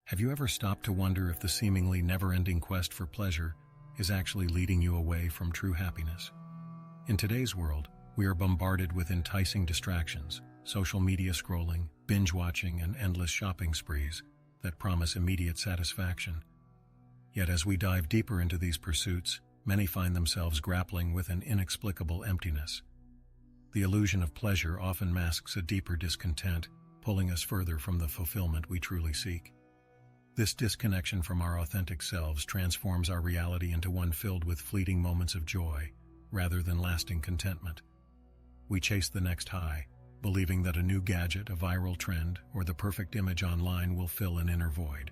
Have you ever stopped to wonder if the seemingly never-ending quest for pleasure is actually leading you away from true happiness? In today's world, we are bombarded with enticing distractions, social media scrolling, binge-watching, and endless shopping sprees that promise immediate satisfaction. Yet as we dive deeper into these pursuits, many find themselves grappling with an inexplicable emptiness. The illusion of pleasure often masks a deeper discontent, pulling us further from the fulfillment we truly seek. This disconnection from our authentic selves transforms our reality into one filled with fleeting moments of joy, rather than lasting contentment. We chase the next high, believing that a new gadget, a viral trend, or the perfect image online will fill an inner void.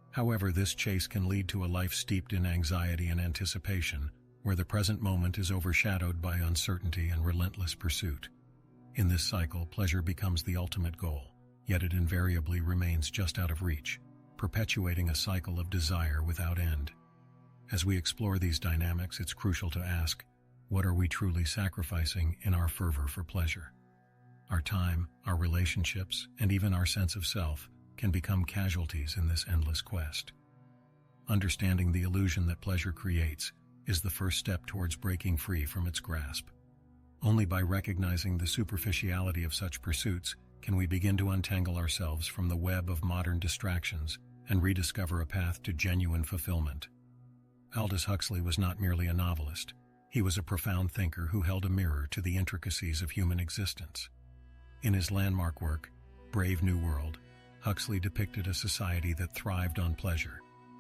However, this chase can lead to a life steeped in anxiety and anticipation, where the present moment is overshadowed by uncertainty and relentless pursuit. In this cycle, pleasure becomes the ultimate goal, yet it invariably remains just out of reach, perpetuating a cycle of desire without end. As we explore these dynamics, it's crucial to ask, what are we truly sacrificing in our fervor for pleasure? Our time, our relationships, and even our sense of self can become casualties in this endless quest. Understanding the illusion that pleasure creates is the first step towards breaking free from its grasp. Only by recognizing the superficiality of such pursuits can we begin to untangle ourselves from the web of modern distractions and rediscover a path to genuine fulfillment. Aldous Huxley was not merely a novelist. He was a profound thinker who held a mirror to the intricacies of human existence. In his landmark work, Brave New World, Huxley depicted a society that thrived on pleasure,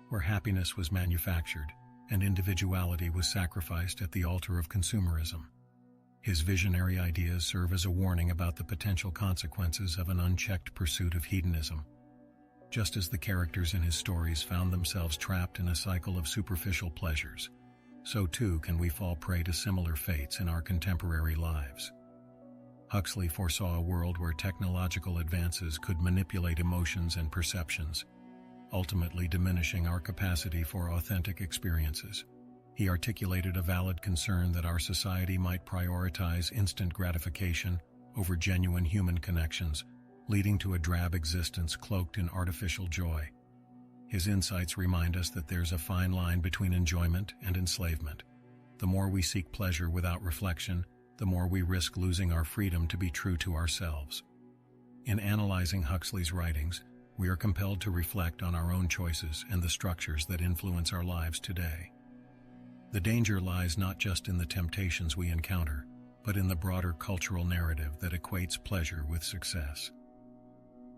where happiness was manufactured and individuality was sacrificed at the altar of consumerism. His visionary ideas serve as a warning about the potential consequences of an unchecked pursuit of hedonism. Just as the characters in his stories found themselves trapped in a cycle of superficial pleasures, so too can we fall prey to similar fates in our contemporary lives. Huxley foresaw a world where technological advances could manipulate emotions and perceptions, ultimately diminishing our capacity for authentic experiences. He articulated a valid concern that our society might prioritize instant gratification over genuine human connections, leading to a drab existence cloaked in artificial joy. His insights remind us that there's a fine line between enjoyment and enslavement. The more we seek pleasure without reflection, the more we risk losing our freedom to be true to ourselves. In analyzing Huxley's writings, we are compelled to reflect on our own choices and the structures that influence our lives today. The danger lies not just in the temptations we encounter, but in the broader cultural narrative that equates pleasure with success.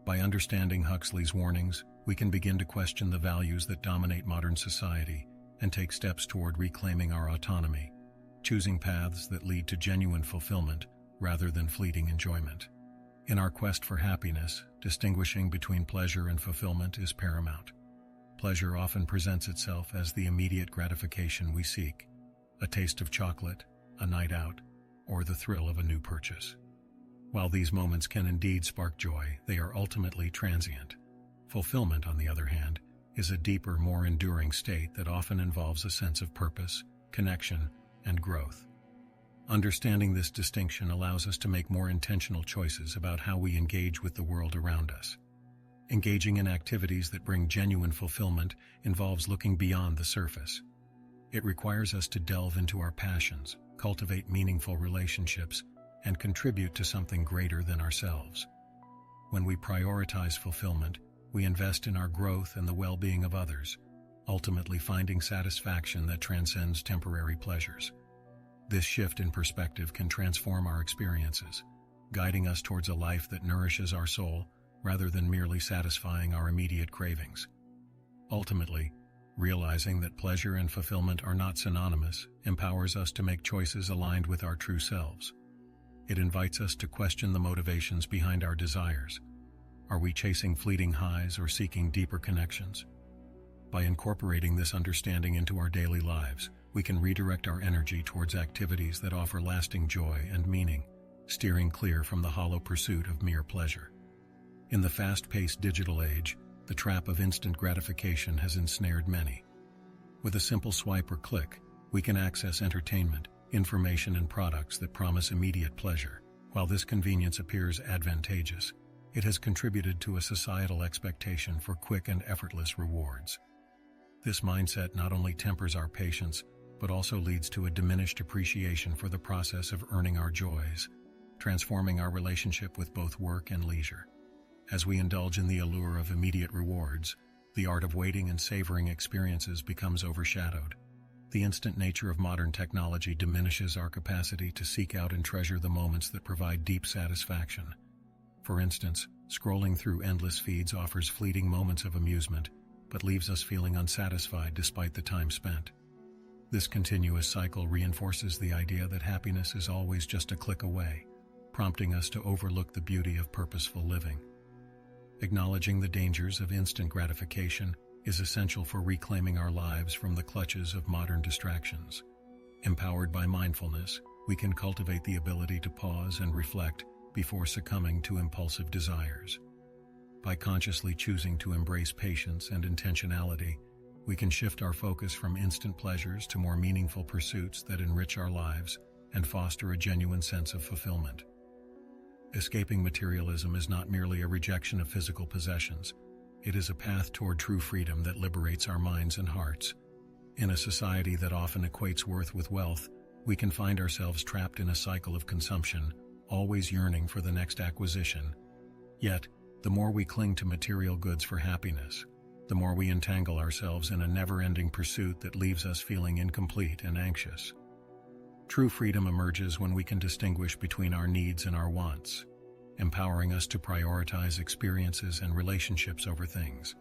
By understanding Huxley's warnings, we can begin to question the values that dominate modern society and take steps toward reclaiming our autonomy, choosing paths that lead to genuine fulfillment rather than fleeting enjoyment. In our quest for happiness, distinguishing between pleasure and fulfillment is paramount. Pleasure often presents itself as the immediate gratification we seek, a taste of chocolate, a night out, or the thrill of a new purchase. While these moments can indeed spark joy, they are ultimately transient. Fulfillment, on the other hand, is a deeper, more enduring state that often involves a sense of purpose, connection, and growth. Understanding this distinction allows us to make more intentional choices about how we engage with the world around us. Engaging in activities that bring genuine fulfillment involves looking beyond the surface. It requires us to delve into our passions, cultivate meaningful relationships, and contribute to something greater than ourselves. When we prioritize fulfillment, we invest in our growth and the well-being of others, ultimately finding satisfaction that transcends temporary pleasures. This shift in perspective can transform our experiences, guiding us towards a life that nourishes our soul rather than merely satisfying our immediate cravings. Ultimately, realizing that pleasure and fulfillment are not synonymous empowers us to make choices aligned with our true selves. It invites us to question the motivations behind our desires. Are we chasing fleeting highs or seeking deeper connections? By incorporating this understanding into our daily lives, we can redirect our energy towards activities that offer lasting joy and meaning, steering clear from the hollow pursuit of mere pleasure. In the fast-paced digital age, the trap of instant gratification has ensnared many. With a simple swipe or click, we can access entertainment, information, and products that promise immediate pleasure. While this convenience appears advantageous, It has contributed to a societal expectation for quick and effortless rewards. This mindset not only tempers our patience, but also leads to a diminished appreciation for the process of earning our joys, transforming our relationship with both work and leisure. As we indulge in the allure of immediate rewards, the art of waiting and savoring experiences becomes overshadowed. The instant nature of modern technology diminishes our capacity to seek out and treasure the moments that provide deep satisfaction. For instance, scrolling through endless feeds offers fleeting moments of amusement, but leaves us feeling unsatisfied despite the time spent. This continuous cycle reinforces the idea that happiness is always just a click away, prompting us to overlook the beauty of purposeful living. Acknowledging the dangers of instant gratification is essential for reclaiming our lives from the clutches of modern distractions. Empowered by mindfulness, we can cultivate the ability to pause and reflect before succumbing to impulsive desires. By consciously choosing to embrace patience and intentionality, we can shift our focus from instant pleasures to more meaningful pursuits that enrich our lives and foster a genuine sense of fulfillment. Escaping materialism is not merely a rejection of physical possessions. It is a path toward true freedom that liberates our minds and hearts. In a society that often equates worth with wealth, we can find ourselves trapped in a cycle of consumption, always yearning for the next acquisition. Yet, the more we cling to material goods for happiness, the more we entangle ourselves in a never-ending pursuit that leaves us feeling incomplete and anxious. True freedom emerges when we can distinguish between our needs and our wants, empowering us to prioritize experiences and relationships over things.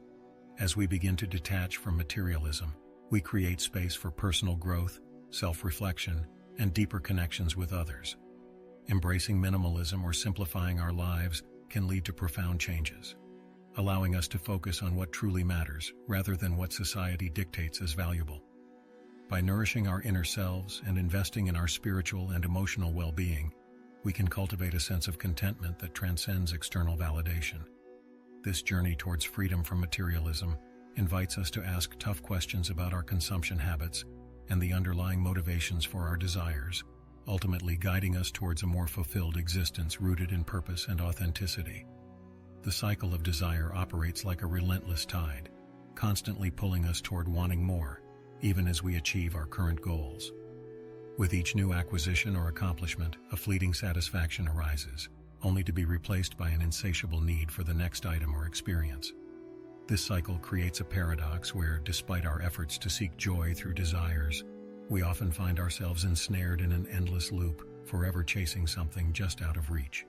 As we begin to detach from materialism, we create space for personal growth, self-reflection, and deeper connections with others. Embracing minimalism or simplifying our lives can lead to profound changes, allowing us to focus on what truly matters rather than what society dictates as valuable. By nourishing our inner selves and investing in our spiritual and emotional well-being, we can cultivate a sense of contentment that transcends external validation. This journey towards freedom from materialism invites us to ask tough questions about our consumption habits and the underlying motivations for our desires, ultimately guiding us towards a more fulfilled existence rooted in purpose and authenticity. The cycle of desire operates like a relentless tide, constantly pulling us toward wanting more, even as we achieve our current goals. With each new acquisition or accomplishment, a fleeting satisfaction arises, only to be replaced by an insatiable need for the next item or experience. This cycle creates a paradox where, despite our efforts to seek joy through desires, we often find ourselves ensnared in an endless loop, forever chasing something just out of reach.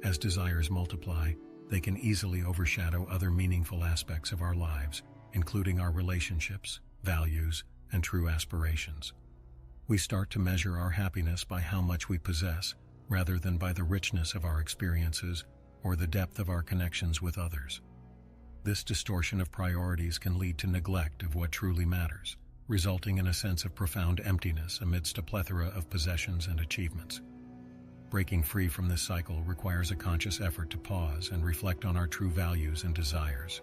As desires multiply, they can easily overshadow other meaningful aspects of our lives, including our relationships, values, and true aspirations. We start to measure our happiness by how much we possess, rather than by the richness of our experiences or the depth of our connections with others. This distortion of priorities can lead to neglect of what truly matters, resulting in a sense of profound emptiness amidst a plethora of possessions and achievements. Breaking free from this cycle requires a conscious effort to pause and reflect on our true values and desires.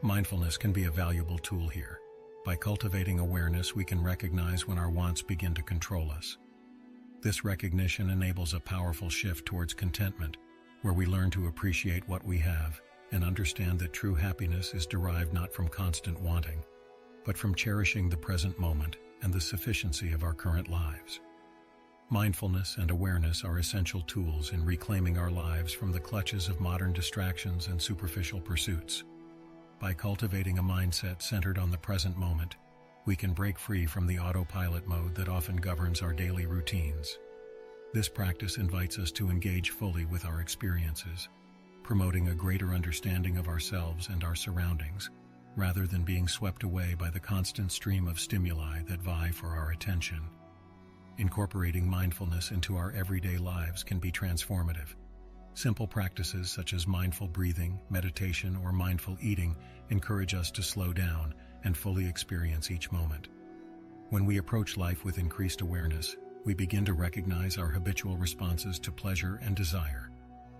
Mindfulness can be a valuable tool here. By cultivating awareness, we can recognize when our wants begin to control us. This recognition enables a powerful shift towards contentment, where we learn to appreciate what we have and understand that true happiness is derived not from constant wanting, but from cherishing the present moment and the sufficiency of our current lives. Mindfulness and awareness are essential tools in reclaiming our lives from the clutches of modern distractions and superficial pursuits. By cultivating a mindset centered on the present moment, we can break free from the autopilot mode that often governs our daily routines. This practice invites us to engage fully with our experiences, promoting a greater understanding of ourselves and our surroundings, rather than being swept away by the constant stream of stimuli that vie for our attention. Incorporating mindfulness into our everyday lives can be transformative. Simple practices such as mindful breathing, meditation, or mindful eating encourage us to slow down and fully experience each moment. When we approach life with increased awareness, we begin to recognize our habitual responses to pleasure and desire,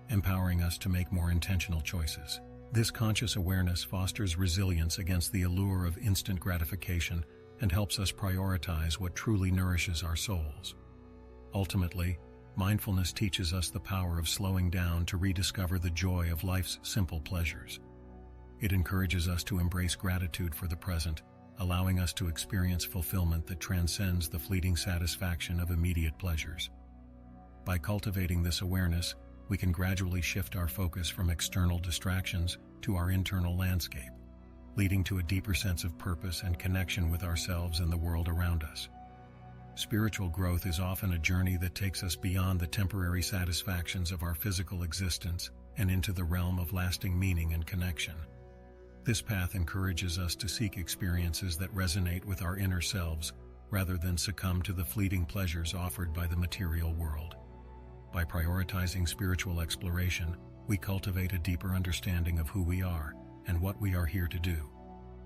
empowering us to make more intentional choices. This conscious awareness fosters resilience against the allure of instant gratification and helps us prioritize what truly nourishes our souls. Ultimately, Mindfulness teaches us the power of slowing down to rediscover the joy of life's simple pleasures. It encourages us to embrace gratitude for the present, allowing us to experience fulfillment that transcends the fleeting satisfaction of immediate pleasures. By cultivating this awareness, we can gradually shift our focus from external distractions to our internal landscape, leading to a deeper sense of purpose and connection with ourselves and the world around us. Spiritual growth is often a journey that takes us beyond the temporary satisfactions of our physical existence and into the realm of lasting meaning and connection. This path encourages us to seek experiences that resonate with our inner selves rather than succumb to the fleeting pleasures offered by the material world. By prioritizing spiritual exploration, we cultivate a deeper understanding of who we are and what we are here to do,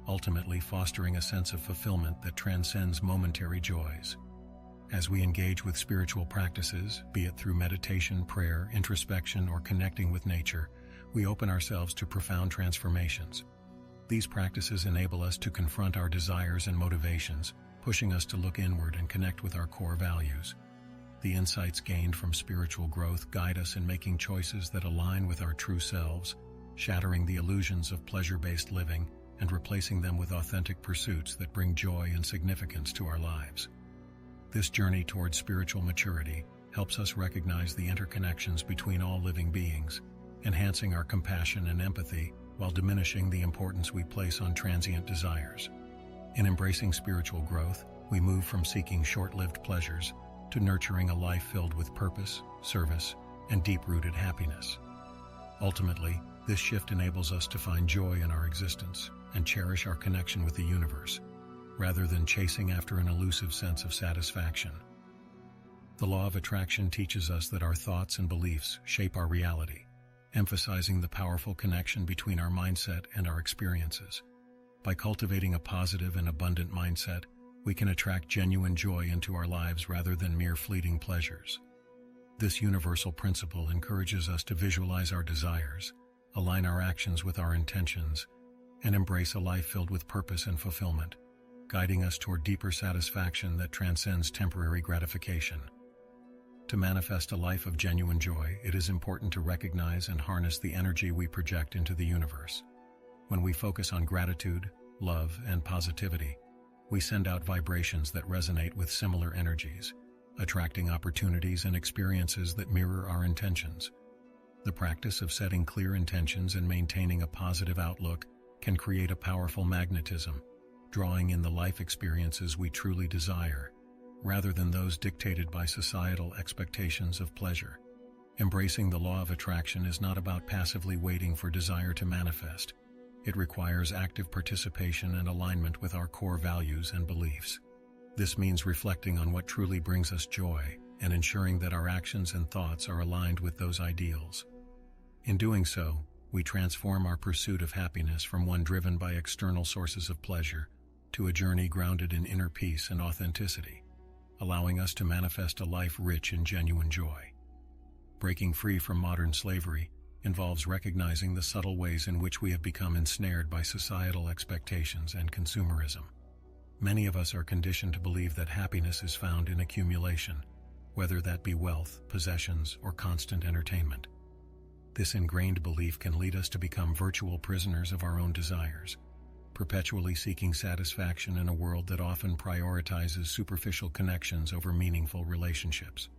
ultimately fostering a sense of fulfillment that transcends momentary joys. As we engage with spiritual practices, be it through meditation, prayer, introspection, or connecting with nature, we open ourselves to profound transformations. These practices enable us to confront our desires and motivations, pushing us to look inward and connect with our core values. The insights gained from spiritual growth guide us in making choices that align with our true selves, shattering the illusions of pleasure-based living and replacing them with authentic pursuits that bring joy and significance to our lives. This journey towards spiritual maturity helps us recognize the interconnections between all living beings, enhancing our compassion and empathy while diminishing the importance we place on transient desires. In embracing spiritual growth, we move from seeking short-lived pleasures to nurturing a life filled with purpose, service, and deep-rooted happiness. Ultimately, this shift enables us to find joy in our existence and cherish our connection with the universe, rather than chasing after an elusive sense of satisfaction. The law of attraction teaches us that our thoughts and beliefs shape our reality, emphasizing the powerful connection between our mindset and our experiences. By cultivating a positive and abundant mindset, we can attract genuine joy into our lives rather than mere fleeting pleasures. This universal principle encourages us to visualize our desires, align our actions with our intentions, and embrace a life filled with purpose and fulfillment, guiding us toward deeper satisfaction that transcends temporary gratification. To manifest a life of genuine joy, it is important to recognize and harness the energy we project into the universe. When we focus on gratitude, love, and positivity, we send out vibrations that resonate with similar energies, attracting opportunities and experiences that mirror our intentions. The practice of setting clear intentions and maintaining a positive outlook can create a powerful magnetism, drawing in the life experiences we truly desire, rather than those dictated by societal expectations of pleasure. Embracing the law of attraction is not about passively waiting for desire to manifest. It requires active participation and alignment with our core values and beliefs. This means reflecting on what truly brings us joy and ensuring that our actions and thoughts are aligned with those ideals. In doing so, we transform our pursuit of happiness from one driven by external sources of pleasure to a journey grounded in inner peace and authenticity, allowing us to manifest a life rich in genuine joy. Breaking free from modern slavery involves recognizing the subtle ways in which we have become ensnared by societal expectations and consumerism. Many of us are conditioned to believe that happiness is found in accumulation, whether that be wealth, possessions, or constant entertainment. This ingrained belief can lead us to become virtual prisoners of our own desires, perpetually seeking satisfaction in a world that often prioritizes superficial connections over meaningful relationships.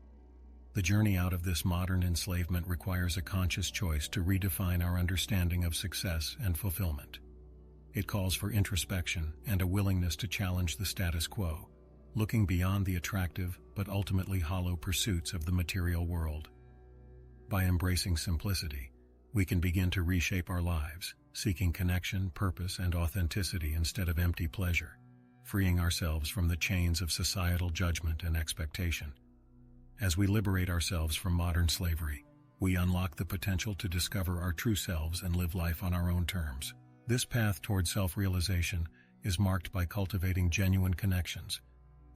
The journey out of this modern enslavement requires a conscious choice to redefine our understanding of success and fulfillment. It calls for introspection and a willingness to challenge the status quo, looking beyond the attractive but ultimately hollow pursuits of the material world. By embracing simplicity, we can begin to reshape our lives, seeking connection, purpose, and authenticity instead of empty pleasure, freeing ourselves from the chains of societal judgment and expectation. As we liberate ourselves from modern slavery, we unlock the potential to discover our true selves and live life on our own terms. This path toward self-realization is marked by cultivating genuine connections,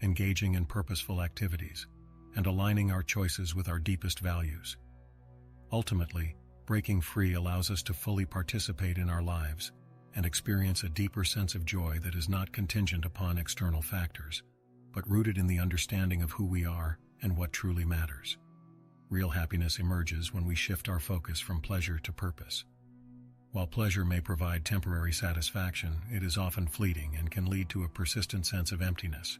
engaging in purposeful activities, and aligning our choices with our deepest values. Ultimately, breaking free allows us to fully participate in our lives and experience a deeper sense of joy that is not contingent upon external factors, but rooted in the understanding of who we are and what truly matters. Real happiness emerges when we shift our focus from pleasure to purpose. While pleasure may provide temporary satisfaction, it is often fleeting and can lead to a persistent sense of emptiness.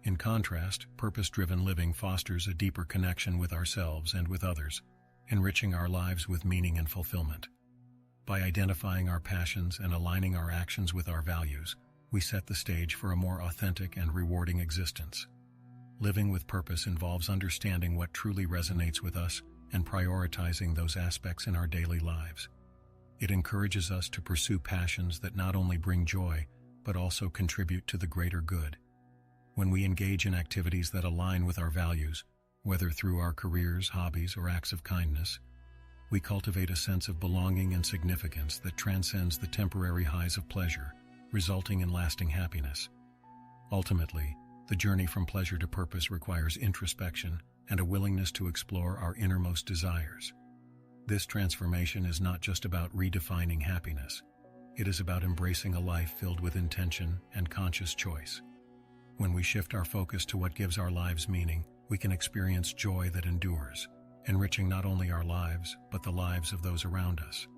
In contrast, purpose-driven living fosters a deeper connection with ourselves and with others, enriching our lives with meaning and fulfillment. By identifying our passions and aligning our actions with our values, we set the stage for a more authentic and rewarding existence. Living with purpose involves understanding what truly resonates with us and prioritizing those aspects in our daily lives. It encourages us to pursue passions that not only bring joy, but also contribute to the greater good. When we engage in activities that align with our values, whether through our careers, hobbies, or acts of kindness, we cultivate a sense of belonging and significance that transcends the temporary highs of pleasure, resulting in lasting happiness. Ultimately, the journey from pleasure to purpose requires introspection and a willingness to explore our innermost desires. This transformation is not just about redefining happiness. It is about embracing a life filled with intention and conscious choice. When we shift our focus to what gives our lives meaning, we can experience joy that endures, enriching not only our lives, but the lives of those around us.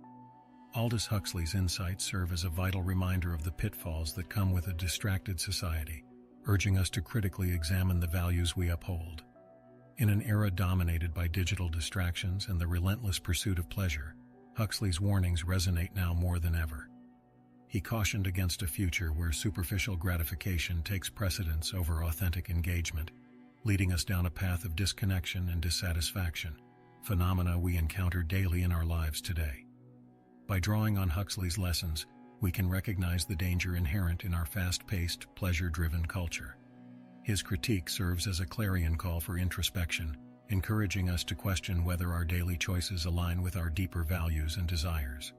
Aldous Huxley's insights serve as a vital reminder of the pitfalls that come with a distracted society, urging us to critically examine the values we uphold. In an era dominated by digital distractions and the relentless pursuit of pleasure, Huxley's warnings resonate now more than ever. He cautioned against a future where superficial gratification takes precedence over authentic engagement, leading us down a path of disconnection and dissatisfaction, phenomena we encounter daily in our lives today. By drawing on Huxley's lessons, we can recognize the danger inherent in our fast-paced, pleasure-driven culture. His critique serves as a clarion call for introspection, encouraging us to question whether our daily choices align with our deeper values and desires.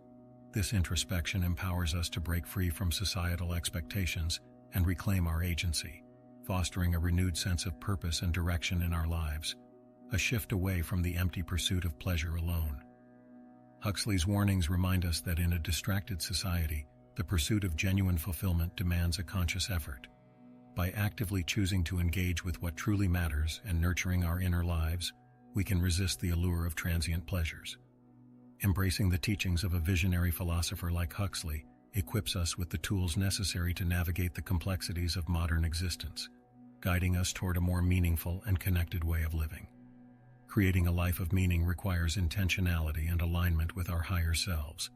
This introspection empowers us to break free from societal expectations and reclaim our agency, fostering a renewed sense of purpose and direction in our lives, a shift away from the empty pursuit of pleasure alone. Huxley's warnings remind us that in a distracted society, the pursuit of genuine fulfillment demands a conscious effort. By actively choosing to engage with what truly matters and nurturing our inner lives, we can resist the allure of transient pleasures. Embracing the teachings of a visionary philosopher like Huxley equips us with the tools necessary to navigate the complexities of modern existence, guiding us toward a more meaningful and connected way of living. Creating a life of meaning requires intentionality and alignment with our higher selves.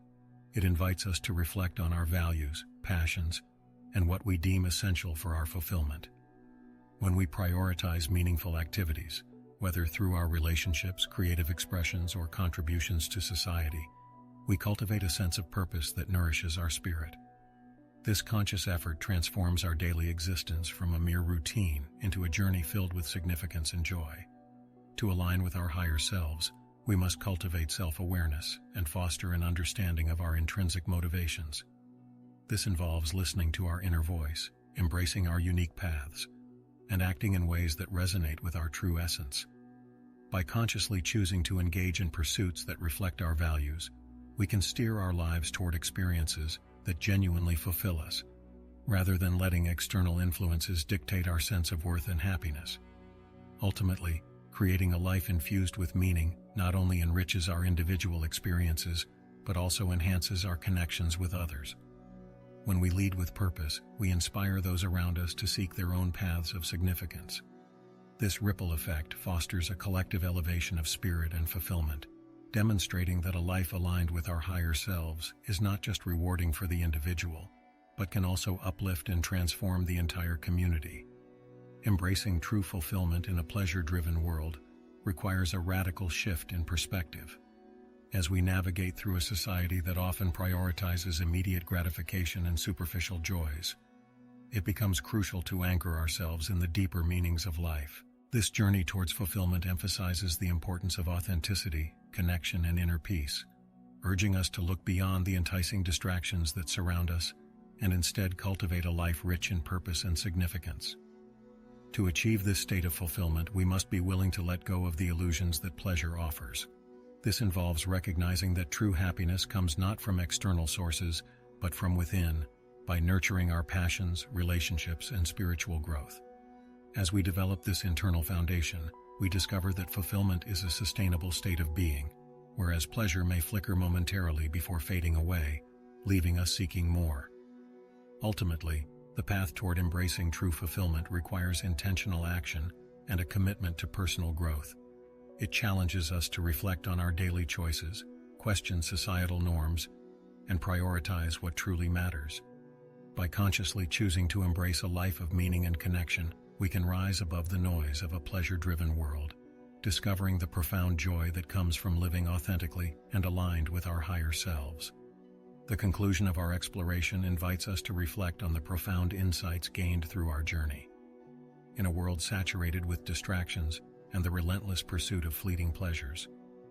It invites us to reflect on our values, passions, and what we deem essential for our fulfillment. When we prioritize meaningful activities, whether through our relationships, creative expressions, or contributions to society, we cultivate a sense of purpose that nourishes our spirit. This conscious effort transforms our daily existence from a mere routine into a journey filled with significance and joy. To align with our higher selves, we must cultivate self-awareness and foster an understanding of our intrinsic motivations. This involves listening to our inner voice, embracing our unique paths, and acting in ways that resonate with our true essence. By consciously choosing to engage in pursuits that reflect our values, we can steer our lives toward experiences that genuinely fulfill us, rather than letting external influences dictate our sense of worth and happiness. Ultimately, creating a life infused with meaning not only enriches our individual experiences, but also enhances our connections with others. When we lead with purpose, we inspire those around us to seek their own paths of significance. This ripple effect fosters a collective elevation of spirit and fulfillment, demonstrating that a life aligned with our higher selves is not just rewarding for the individual, but can also uplift and transform the entire community. Embracing true fulfillment in a pleasure-driven world requires a radical shift in perspective. As we navigate through a society that often prioritizes immediate gratification and superficial joys, it becomes crucial to anchor ourselves in the deeper meanings of life. This journey towards fulfillment emphasizes the importance of authenticity, connection, and inner peace, urging us to look beyond the enticing distractions that surround us and instead cultivate a life rich in purpose and significance. To achieve this state of fulfillment, we must be willing to let go of the illusions that pleasure offers. This involves recognizing that true happiness comes not from external sources, but from within, by nurturing our passions, relationships, and spiritual growth. As we develop this internal foundation, we discover that fulfillment is a sustainable state of being, whereas pleasure may flicker momentarily before fading away, leaving us seeking more. Ultimately, the path toward embracing true fulfillment requires intentional action and a commitment to personal growth. It challenges us to reflect on our daily choices, question societal norms, and prioritize what truly matters. By consciously choosing to embrace a life of meaning and connection, we can rise above the noise of a pleasure-driven world, discovering the profound joy that comes from living authentically and aligned with our higher selves. The conclusion of our exploration invites us to reflect on the profound insights gained through our journey. In a world saturated with distractions and the relentless pursuit of fleeting pleasures,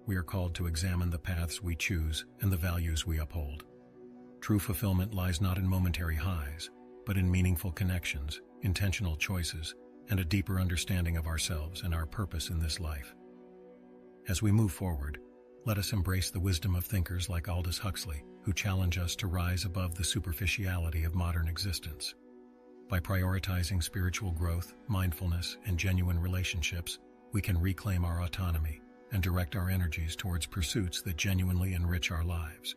we are called to examine the paths we choose and the values we uphold. True fulfillment lies not in momentary highs, but in meaningful connections, intentional choices, and a deeper understanding of ourselves and our purpose in this life. As we move forward, let us embrace the wisdom of thinkers like Aldous Huxley, who challenge us to rise above the superficiality of modern existence. By prioritizing spiritual growth, mindfulness, and genuine relationships, we can reclaim our autonomy and direct our energies towards pursuits that genuinely enrich our lives.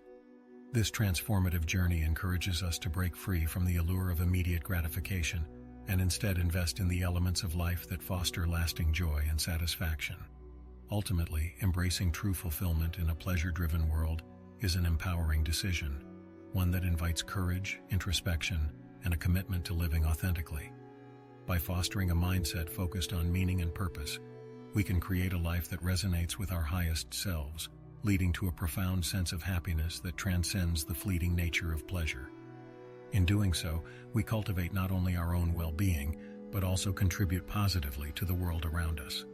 This transformative journey encourages us to break free from the allure of immediate gratification and instead invest in the elements of life that foster lasting joy and satisfaction. Ultimately, embracing true fulfillment in a pleasure-driven world is an empowering decision, one that invites courage, introspection, and a commitment to living authentically. By fostering a mindset focused on meaning and purpose, we can create a life that resonates with our highest selves, leading to a profound sense of happiness that transcends the fleeting nature of pleasure. In doing so, we cultivate not only our own well-being, but also contribute positively to the world around us.